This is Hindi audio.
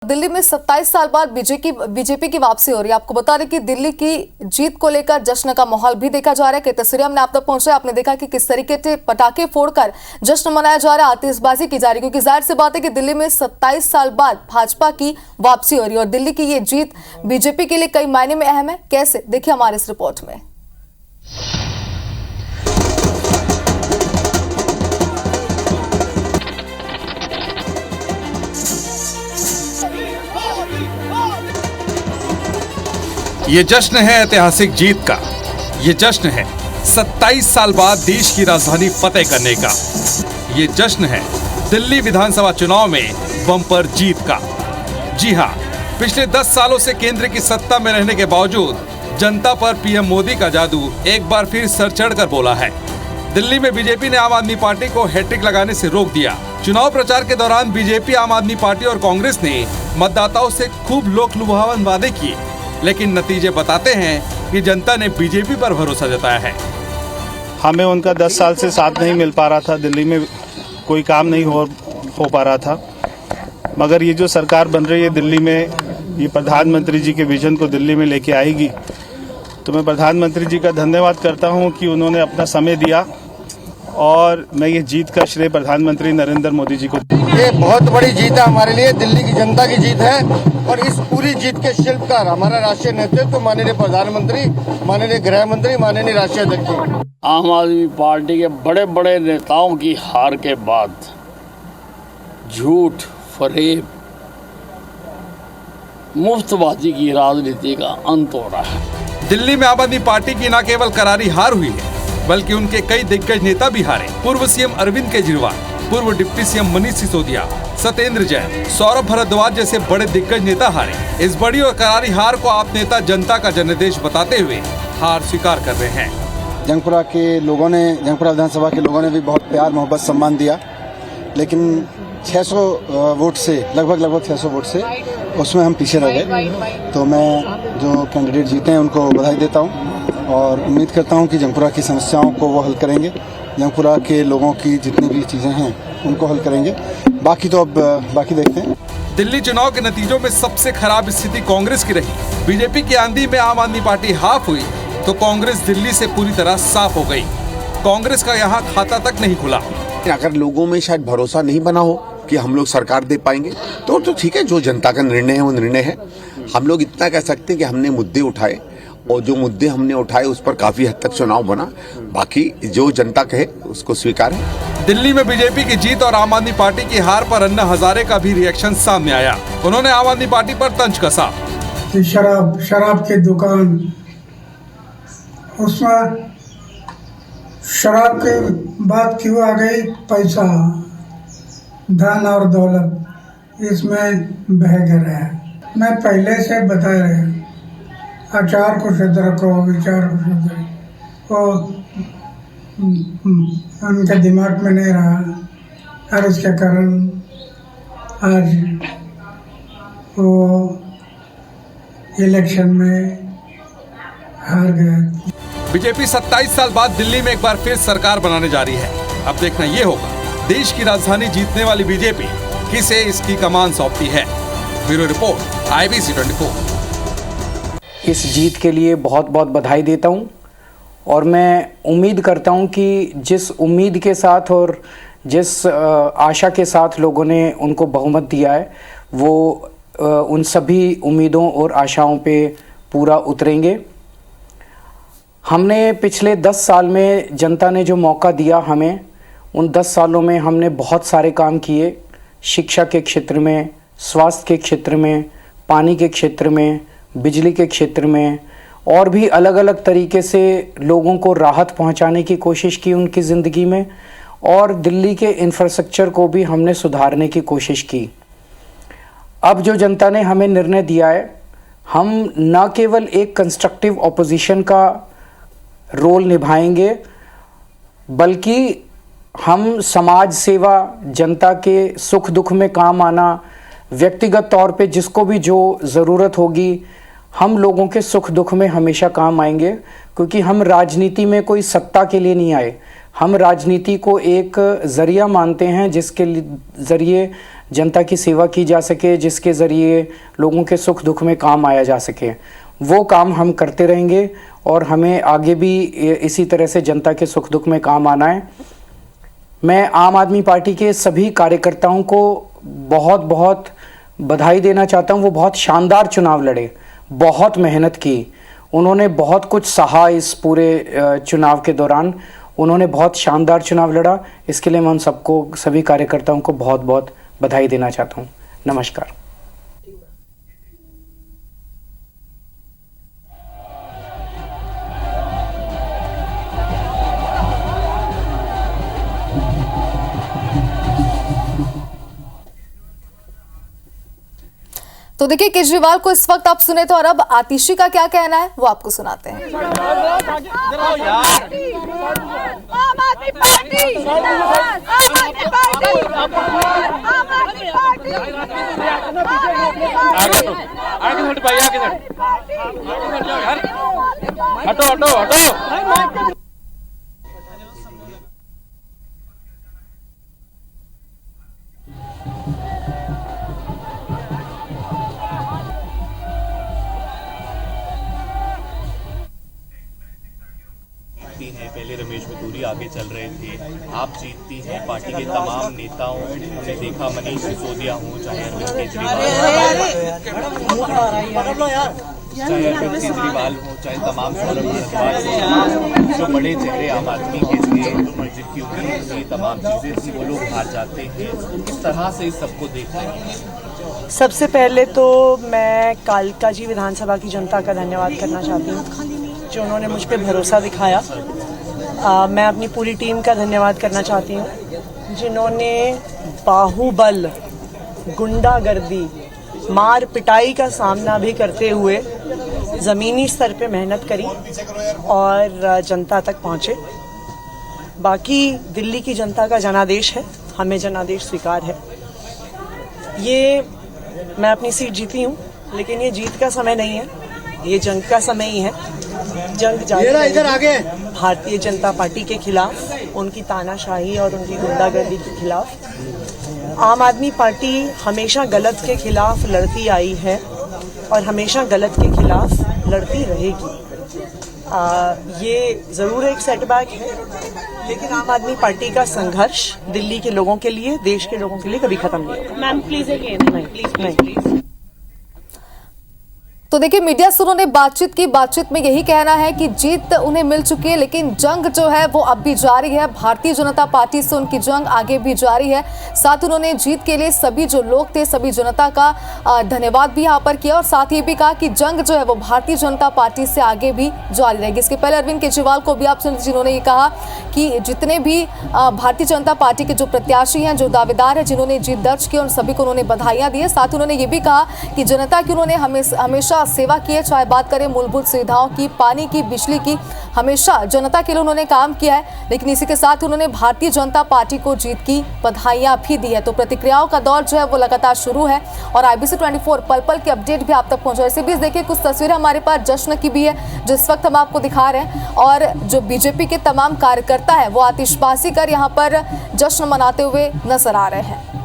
दिल्ली में 27 साल बाद बीजेपी की वापसी हो रही है। आपको बता दें कि दिल्ली की जीत को लेकर जश्न का माहौल भी देखा जा रहा है। कई तस्वीरें हमने आप तक पहुंचाई। आपने देखा कि किस तरीके से पटाखे फोड़कर जश्न मनाया जा रहा है, आतिशबाजी की जा रही है, क्योंकि जाहिर सी बात है कि दिल्ली में 27 साल बाद भाजपा की वापसी हो रही है और दिल्ली की ये जीत बीजेपी के लिए कई मायने में अहम है। कैसे, देखिए हमारे इस रिपोर्ट में। ये जश्न है ऐतिहासिक जीत का। ये जश्न है 27 साल बाद देश की राजधानी फतेह करने का। ये जश्न है दिल्ली विधानसभा चुनाव में बम्पर जीत का। जी हां, पिछले 10 सालों से केंद्र की सत्ता में रहने के बावजूद जनता पर पीएम मोदी का जादू एक बार फिर सर चढ़कर बोला है। दिल्ली में बीजेपी ने आम आदमी पार्टी को हैट्रिक लगाने से रोक दिया। चुनाव प्रचार के दौरान बीजेपी, आम आदमी पार्टी और कांग्रेस ने मतदाताओं से खूब लोकलुभावन वादे किए, लेकिन नतीजे बताते हैं कि जनता ने बीजेपी पर भरोसा जताया है। हमें उनका 10 साल से साथ नहीं मिल पा रहा था, दिल्ली में कोई काम नहीं हो पा रहा था। मगर ये जो सरकार बन रही है दिल्ली में, ये प्रधानमंत्री जी के विजन को दिल्ली में लेके आएगी। तो मैं प्रधानमंत्री जी का धन्यवाद करता हूं कि उन्होंने अपना समय दिया और मैं ये जीत का श्रेय प्रधानमंत्री नरेंद्र मोदी जी को। ये बहुत बड़ी जीत है हमारे लिए, दिल्ली की जनता की जीत है और इस पूरी जीत के शिल्पकार हमारा राष्ट्रीय नेतृत्व, माननीय प्रधानमंत्री, माननीय गृह मंत्री, माननीय राष्ट्रीय अध्यक्ष। आम आदमी पार्टी के बड़े बड़े नेताओं की हार के बाद झूठ, फरेब, मुफ्तबाजी की राजनीति का अंत हो रहा है। दिल्ली में आम आदमी पार्टी की न केवल करारी हार हुई है, बल्कि उनके कई दिग्गज नेता भी हारे। पूर्व सीएम अरविंद केजरीवाल, पूर्व डिप्टी सीएम मनीष सिसोदिया, सत्येंद्र जैन, सौरभ भारद्वाज जैसे बड़े दिग्गज नेता हारे। इस बड़ी और करारी हार को आप नेता जनता का जनादेश बताते हुए हार स्वीकार कर रहे हैं। जंगपुरा विधानसभा के लोगों ने भी बहुत प्यार, मोहब्बत, सम्मान दिया, लेकिन 600 वोट से लगभग 600 वोट से उसमें हम पीछे रह गए। तो मैं जो कैंडिडेट जीते हैं उनको बधाई देता हूं और उम्मीद करता हूं कि जंगपुरा की समस्याओं को वो हल करेंगे। जंगपुरा के लोगों की जितनी भी चीज़ें हैं उनको हल करेंगे। बाकी तो अब बाकी देखते हैं। दिल्ली चुनाव के नतीजों में सबसे खराब स्थिति कांग्रेस की रही। बीजेपी की आंधी में आम आदमी पार्टी हाफ हुई तो कांग्रेस दिल्ली से पूरी तरह साफ हो गई। कांग्रेस का यहाँ खाता तक नहीं खुला। अगर लोगों में शायद भरोसा नहीं बना हो कि हम लोग सरकार दे पाएंगे तो ठीक है, जो जनता का निर्णय है वो निर्णय है। हम लोग इतना कह सकते हैं कि हमने मुद्दे उठाए और जो मुद्दे हमने उठाए उस पर काफी हद तक चुनाव बना। बाकी जो जनता कहे उसको स्वीकार है। दिल्ली में बीजेपी की जीत और आम आदमी पार्टी की हार पर अन्ना हजारे का भी रिएक्शन सामने आया। उन्होंने आम आदमी पार्टी पर तंज कसा। शराब की दुकान, उसमें शराब की बात क्यों आ गई? पैसा, धन और दौलत, इसमें बह गया है। मैं पहले से बता रहा हूँ, आचार को शुद्ध रखो, विचार को शुद्ध रखो। वो उनके दिमाग में नहीं रहा और इसके कारण आज वो इलेक्शन में हार गए। बीजेपी 27 साल बाद दिल्ली में एक बार फिर सरकार बनाने जा रही है। अब देखना ये होगा, देश की राजधानी जीतने वाली बीजेपी किसे इसकी कमान सौंपती है। Bureau report, IBC 24। इस जीत के लिए बहुत बहुत बधाई देता हूं और मैं उम्मीद करता हूं कि जिस उम्मीद के साथ और जिस आशा के साथ लोगों ने उनको बहुमत दिया है, वो उन सभी उम्मीदों और आशाओं पे पूरा उतरेंगे। हमने पिछले 10 साल में जनता ने जो मौका दिया हमें, उन 10 सालों में हमने बहुत सारे काम किए। शिक्षा के क्षेत्र में, स्वास्थ्य के क्षेत्र में, पानी के क्षेत्र में, बिजली के क्षेत्र में और भी अलग अलग तरीके से लोगों को राहत पहुंचाने की कोशिश की उनकी ज़िंदगी में, और दिल्ली के इंफ्रास्ट्रक्चर को भी हमने सुधारने की कोशिश की। अब जो जनता ने हमें निर्णय दिया है, हम न केवल एक कंस्ट्रक्टिव ऑपोजिशन का रोल निभाएंगे, बल्कि हम समाज सेवा, जनता के सुख दुख में काम आना, व्यक्तिगत तौर पे जिसको भी जो ज़रूरत होगी हम लोगों के सुख दुख में हमेशा काम आएंगे, क्योंकि हम राजनीति में कोई सत्ता के लिए नहीं आए। हम राजनीति को एक ज़रिया मानते हैं जिसके ज़रिए जनता की सेवा की जा सके, जिसके ज़रिए लोगों के सुख दुख में काम आया जा सके। वो काम हम करते रहेंगे और हमें आगे भी इसी तरह से जनता के सुख दुख में काम आना है। मैं आम आदमी पार्टी के सभी कार्यकर्ताओं को बहुत बहुत बधाई देना चाहता हूं। वो बहुत शानदार चुनाव लड़े, बहुत मेहनत की, उन्होंने बहुत कुछ सहा इस पूरे चुनाव के दौरान। उन्होंने बहुत शानदार चुनाव लड़ा। इसके लिए मैं उन सबको, सभी कार्यकर्ताओं को बहुत बहुत बधाई देना चाहता हूं। नमस्कार। तो देखिए, केजरीवाल को इस वक्त आप सुने तो, और अब आतिशी का क्या कहना है वो आपको सुनाते हैं। हटो हटो हटो। पहले रमेश बतूरी आगे चल रहे थे, आप जीतती हैं। पार्टी के तमाम नेताओं, हमने देखा मनीष सिसोदिया हो, चाहे अरविंद केजरीवाल हो, चाहे तमाम सौरभ भारद्वाज हो, जो बड़े चेहरे आम आदमी के थे, जिनकी उम्मीद थी, तमाम चीजें थी, वो लोग हार जाते हैं। किस तरह से इस सबको देख रहे हैं? सबसे पहले तो मैं कालका जी विधानसभा की जनता का धन्यवाद करना चाहती हूँ, जो उन्होंने मुझ पर भरोसा दिखाया। मैं अपनी पूरी टीम का धन्यवाद करना चाहती हूँ, जिन्होंने बाहुबल, गुंडागर्दी, मार पिटाई का सामना भी करते हुए ज़मीनी स्तर पे मेहनत करी और जनता तक पहुँचे। बाकी दिल्ली की जनता का जनादेश है, हमें जनादेश स्वीकार है। ये मैं अपनी सीट जीती हूँ, लेकिन ये जीत का समय नहीं है, ये जंग का समय ही है। जंग इधर आगे भारतीय जनता पार्टी के खिलाफ, उनकी तानाशाही और उनकी गुंडागर्दी के खिलाफ। आम आदमी पार्टी हमेशा गलत के खिलाफ लड़ती आई है और हमेशा गलत के खिलाफ लड़ती रहेगी। ये ज़रूर एक सेटबैक है, लेकिन आम आदमी पार्टी का संघर्ष दिल्ली के लोगों के लिए, देश के लोगों के लिए कभी खत्म नहीं होगा। Ma'am please again. नहीं। तो देखिए, मीडिया से उन्होंने बातचीत की। बातचीत में यही कहना है कि जीत उन्हें मिल चुकी है, लेकिन जंग जो है वो अब भी जारी है। भारतीय जनता पार्टी से उनकी जंग आगे भी जारी है। साथ उन्होंने जीत के लिए सभी जो लोग थे, सभी जनता का धन्यवाद भी यहाँ पर किया, और साथ ये भी कहा कि जंग जो है वो भारतीय जनता पार्टी से आगे भी जारी रहेगी। इसके पहले अरविंद केजरीवाल को भी आप सुन, जिन्होंने ये कहा कि जितने भी भारतीय जनता पार्टी के जो प्रत्याशी हैं, जो दावेदार हैं, जिन्होंने जीत दर्ज की, उन सभी को उन्होंने बधाइयाँ दी है। साथ उन्होंने ये भी कहा कि जनता की उन्होंने हमेशा सेवा की है, चाहे बात करें मूलभूत सुविधाओं की, पानी की, बिजली की, हमेशा जनता के लिए उन्होंने काम किया है। लेकिन इसी के साथ उन्होंने भारतीय जनता पार्टी को जीत की बधाइयां भी दी है। तो प्रतिक्रियाओं का दौर जो है वो लगातार शुरू है और IBC 24 पल पल की अपडेट भी आप तक पहुंचा। इसी बीच देखिए, कुछ तस्वीरें हमारे पास जश्न की भी है, जो इस वक्त हम आपको दिखा रहे हैं, और जो बीजेपी के तमाम कार्यकर्ता है वो आतिशबाजी कर यहाँ पर जश्न मनाते हुए नजर आ रहे हैं।